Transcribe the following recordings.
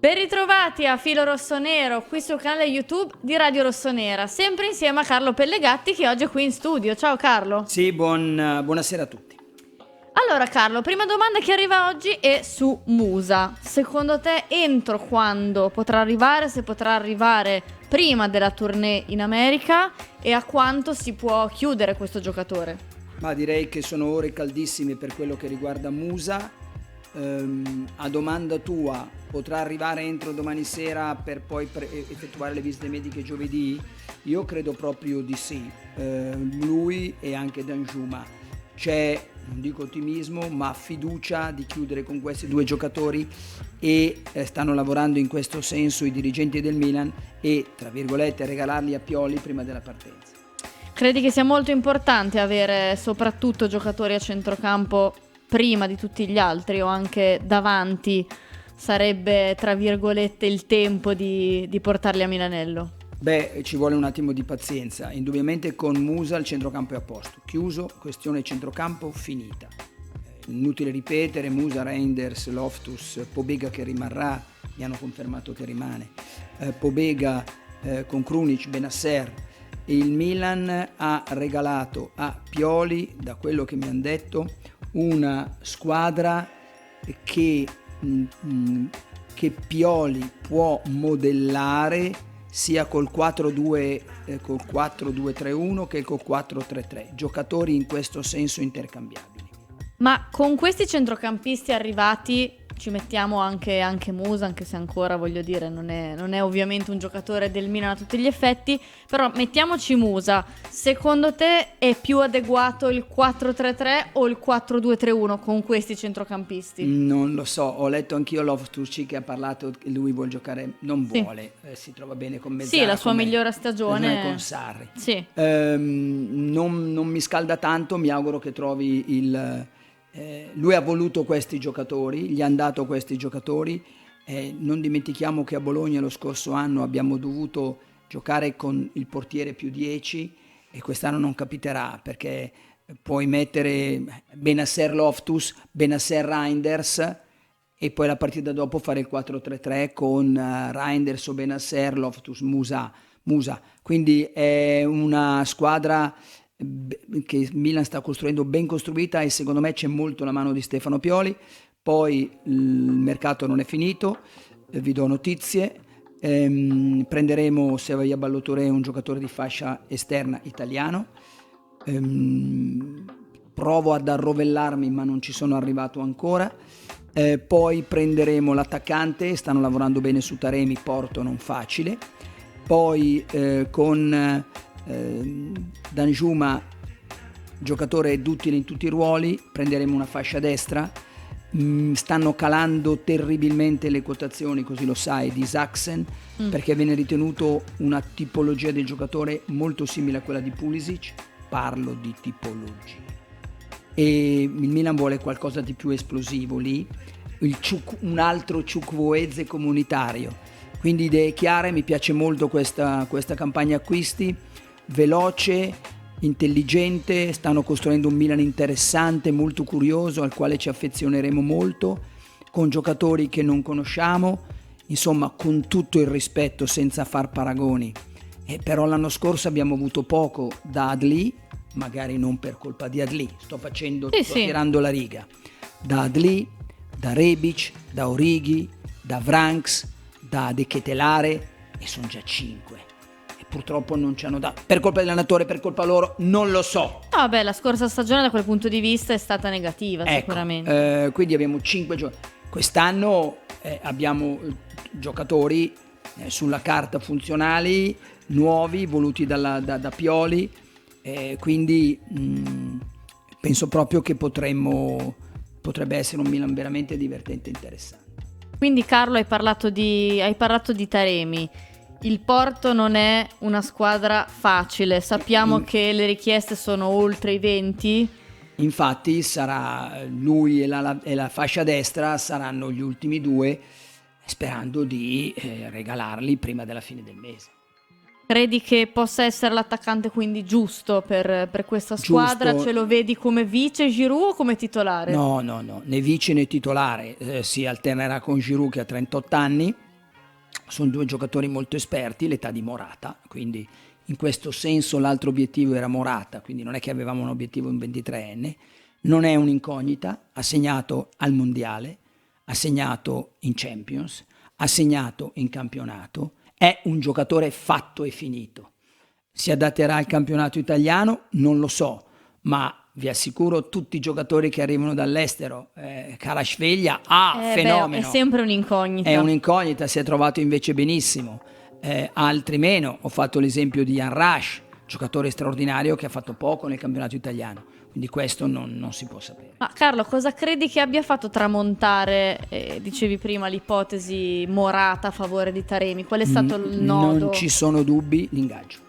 Ben ritrovati a Filo Rossonero qui sul canale YouTube di Radio Rossonera, sempre insieme a Carlo Pellegatti che oggi è qui in studio. Ciao Carlo. Sì, buonasera a tutti. Allora Carlo, prima domanda che arriva oggi è su Musa. Secondo te entro quando potrà arrivare, se potrà arrivare prima della tournée in America e a quanto si può chiudere questo giocatore? Ma direi che sono ore caldissime per quello che riguarda Musa. A domanda tua, potrà arrivare entro domani sera per poi effettuare le visite mediche giovedì? Io credo proprio di sì. Lui e anche Danjuma. C'è, non dico ottimismo, ma fiducia di chiudere con questi due giocatori e stanno lavorando in questo senso i dirigenti del Milan e, tra virgolette, regalarli a Pioli prima della partenza. Credi che sia molto importante avere soprattutto giocatori a centrocampo prima di tutti gli altri o anche davanti sarebbe, tra virgolette, il tempo di portarli a Milanello? Beh, ci vuole un attimo di pazienza. Indubbiamente con Musa il centrocampo è a posto. Chiuso, questione centrocampo finita. Inutile ripetere, Musa, Reinders, Loftus, Pobega che rimarrà, mi hanno confermato che rimane. Pobega con Krunic, Benasser. Il Milan ha regalato a Pioli, da quello che mi hanno detto, una squadra che Pioli può modellare sia col 4-2-3-1 che col 4-3-3, giocatori in questo senso intercambiabili. Ma con questi centrocampisti arrivati ci mettiamo anche Musa, anche se ancora, voglio dire, non è ovviamente un giocatore del Milan a tutti gli effetti, però mettiamoci Musa. Secondo te è più adeguato il 4-3-3 o il 4-2-3-1 con questi centrocampisti? Non lo so, ho letto anch'io Loftus che ha parlato che lui vuole giocare, non vuole, si trova bene con Mezzala. Sì, la sua migliore stagione con Sarri. Sì. Non mi scalda tanto, mi auguro che trovi lui ha voluto questi giocatori, gli hanno dato questi giocatori. Non dimentichiamo che a Bologna lo scorso anno abbiamo dovuto giocare con il portiere più 10 e quest'anno non capiterà perché puoi mettere Benasser Loftus, Benasser Reinders e poi la partita dopo fare il 4-3-3 con Reinders o Benasser, Loftus, Musa. Quindi è una squadra che Milan sta costruendo ben costruita e secondo me c'è molto la mano di Stefano Pioli. Poi il mercato non è finito, vi do notizie, prenderemo Sevilla Ballo-Touré, un giocatore di fascia esterna italiano, provo ad arrovellarmi ma non ci sono arrivato ancora. Poi prenderemo l'attaccante, stanno lavorando bene su Taremi, Porto non facile. Poi con Danjuma, giocatore duttile in tutti i ruoli, prenderemo una fascia destra. Stanno calando terribilmente le quotazioni, così lo sai, di Saxen, perché viene ritenuto una tipologia del giocatore molto simile a quella di Pulisic. Parlo di tipologia e il Milan vuole qualcosa di più esplosivo lì, un altro Chukwueze comunitario. Quindi idee chiare, mi piace molto questa campagna acquisti, veloce, intelligente, stanno costruendo un Milan interessante, molto curioso, al quale ci affezioneremo molto, con giocatori che non conosciamo, insomma con tutto il rispetto senza far paragoni. Però l'anno scorso abbiamo avuto poco da Adli, magari non per colpa di Adli, sto tirando la riga, da Adli, da Rebic, da Origi, da Vranks, da De Ketelare e sono già 5 e purtroppo non ci hanno dato, per colpa dell'allenatore, per colpa loro, non lo so. Vabbè, la scorsa stagione da quel punto di vista è stata negativa, sicuramente. Quindi abbiamo 5 giocatori. Quest'anno abbiamo giocatori sulla carta funzionali, nuovi, voluti da Pioli, quindi penso proprio che potrebbe essere un Milan veramente divertente e interessante. Quindi Carlo, hai parlato di Taremi. Il Porto non è una squadra facile, sappiamo che le richieste sono oltre i 20. Infatti sarà lui e la fascia destra saranno gli ultimi due, sperando di regalarli prima della fine del mese. Credi che possa essere l'attaccante quindi giusto per questa squadra? Giusto. Ce lo vedi come vice Giroud o come titolare? No, né vice né titolare, si alternerà con Giroud che ha 38 anni, sono due giocatori molto esperti, l'età di Morata, quindi in questo senso l'altro obiettivo era Morata, quindi non è che avevamo un obiettivo in 23enne, non è un'incognita, ha segnato al Mondiale, ha segnato in Champions, ha segnato in campionato, è un giocatore fatto e finito. Si adatterà al campionato italiano? Non lo so, ma vi assicuro tutti i giocatori che arrivano dall'estero, Kvaratskhelia, fenomeno. È sempre un'incognita. È un'incognita, si è trovato invece benissimo. Altri meno, ho fatto l'esempio di Jan Rasch, giocatore straordinario che ha fatto poco nel campionato italiano, quindi questo non si può sapere. Ma Carlo, cosa credi che abbia fatto tramontare, dicevi prima, l'ipotesi Morata a favore di Taremi? Qual è stato il nodo? Non ci sono dubbi, l'ingaggio.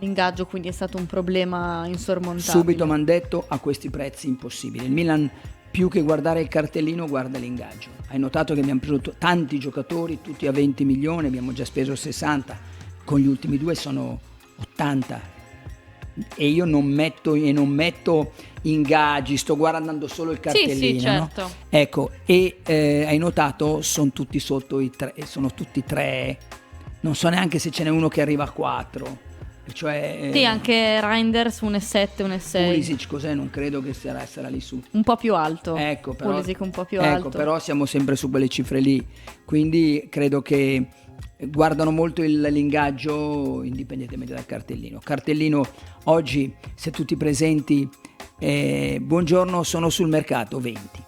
L'ingaggio quindi è stato un problema insormontabile. Subito mi hanno detto, a questi prezzi impossibile. Il Milan, più che guardare il cartellino, guarda l'ingaggio. Hai notato che abbiamo preso tanti giocatori, tutti a 20 milioni, abbiamo già speso 60, con gli ultimi due sono 80. E io non metto ingaggi, sto guardando solo il cartellino. Sì, certo. No? Ecco, hai notato, sono tutti sotto i 3, sono tutti 3, non so neanche se ce n'è uno che arriva a 4. Cioè, sì, anche Reinders 1,7, 1,6. Pulisic cos'è? Non credo che sarà lì su. Un po' più alto. Ecco, però, Pulisic un po' più alto. Però siamo sempre su quelle cifre lì. Quindi credo che guardano molto l'ingaggio indipendentemente dal cartellino. Cartellino oggi, se tutti presenti, buongiorno, sono sul mercato, 20.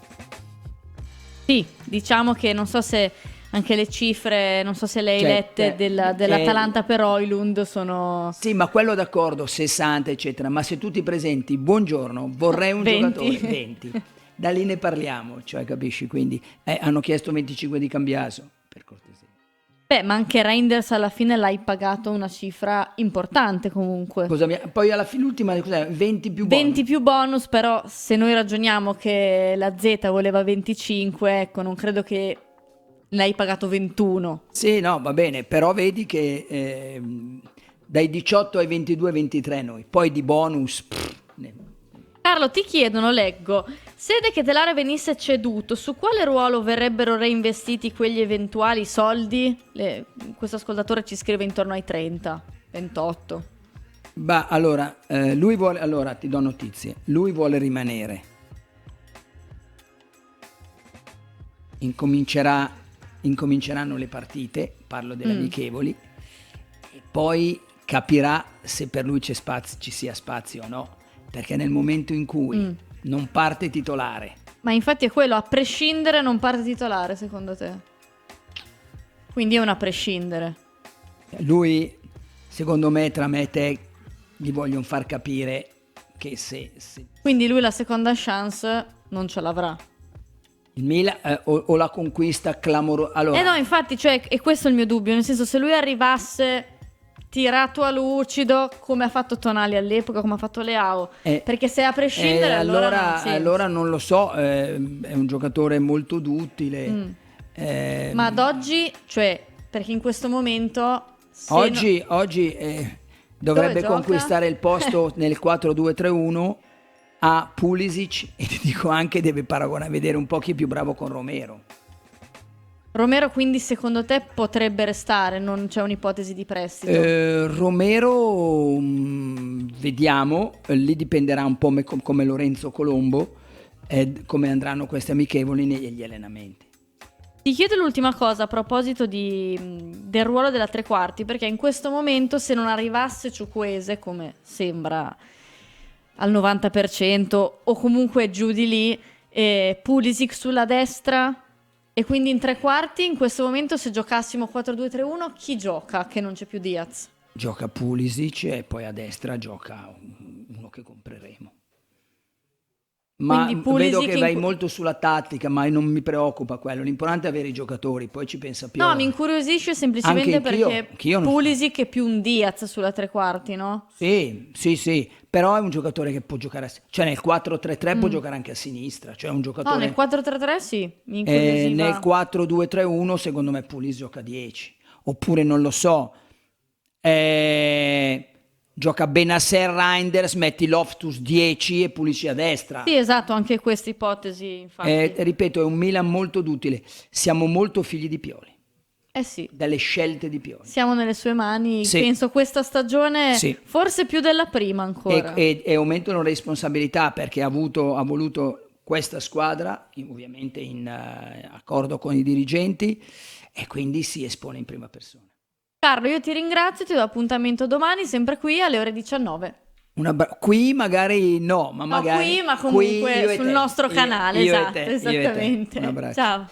Sì, diciamo che non so se anche le cifre, non so se le hai lette dell'Atalanta per Højlund sono... Sì, ma quello d'accordo, 60 eccetera, ma se tutti presenti, buongiorno, vorrei un 20. giocatore, 20. Da lì ne parliamo, cioè capisci? Quindi hanno chiesto 25 di Cambiaso, per cortesia. Beh, ma anche Reinders alla fine l'hai pagato una cifra importante comunque. Poi alla fine l'ultima, cos'è? 20 più bonus. 20 più bonus, però se noi ragioniamo che la Z voleva 25, ecco, non credo che l'hai pagato 21. Sì, no, va bene, però vedi che dai 18 ai 22-23 noi, poi di bonus... Carlo, ti chiedono, leggo, se De Ketelaere venisse ceduto, su quale ruolo verrebbero reinvestiti quegli eventuali soldi? Questo ascoltatore ci scrive intorno ai 30, 28. Bah, allora, allora ti do notizie, lui vuole rimanere. Incominceranno le partite, parlo delle amichevoli, e poi capirà se per lui ci sia spazio o no, perché nel momento in cui non parte titolare... Ma infatti è quello, a prescindere non parte titolare secondo te? Quindi è un a prescindere. Lui, secondo me, tra me e te, gli vogliono far capire che se... Quindi lui la seconda chance non ce l'avrà. Il Milan o la conquista clamorosa. Allora, no, infatti, cioè, e questo è il mio dubbio, nel senso, se lui arrivasse tirato a lucido, come ha fatto Tonali all'epoca, come ha fatto Leao, perché se a prescindere allora non lo so, è un giocatore molto duttile. Ma ad oggi, cioè, perché in questo momento... Oggi dovrebbe conquistare il posto nel 4-2-3-1 a Pulisic, e ti dico anche deve paragonare, vedere un po' chi è più bravo con Romero. Romero quindi secondo te potrebbe restare, non c'è un'ipotesi di prestito? Romero vediamo, lì dipenderà un po' come Lorenzo Colombo, come andranno queste amichevoli negli allenamenti. Ti chiedo l'ultima cosa a proposito del ruolo della tre quarti, perché in questo momento se non arrivasse Chukwueze, come sembra al 90% o comunque giù di lì, Pulisic sulla destra e quindi in tre quarti, in questo momento se giocassimo 4-2-3-1 chi gioca che non c'è più Diaz? Gioca Pulisic e poi a destra gioca uno che compreremo. Ma vedo che vai molto sulla tattica, ma non mi preoccupa quello, l'importante è avere i giocatori, poi ci pensa più. No, mi incuriosisce semplicemente perché Pulisic è più un Diaz sulla tre quarti, no? Sì, però è un giocatore che può giocare, cioè nel 4-3-3 può giocare anche a sinistra, cioè un giocatore... No, nel 4-3-3 sì, mi incuriosiva. Nel 4-2-3-1 secondo me Pulisic gioca 10, oppure non lo so... Gioca Bennacer, Reinders, metti Loftus 10 e Pulisic a destra. Sì, esatto, anche questa ipotesi, infatti. Ripeto, è un Milan molto duttile. Siamo molto figli di Pioli. Eh sì, dalle scelte di Pioli. siamo nelle sue mani, Sì. penso questa stagione Sì. forse più della prima ancora. E aumentano le responsabilità perché ha voluto questa squadra, ovviamente in accordo con i dirigenti, e quindi si espone in prima persona. Carlo, io ti ringrazio, ti do appuntamento domani, sempre qui alle ore 19. Qui magari no, ma No, magari qui, ma qui comunque io e sul te. nostro canale, Io e esatto, te, io e te. esattamente. Un abbraccio. Ciao.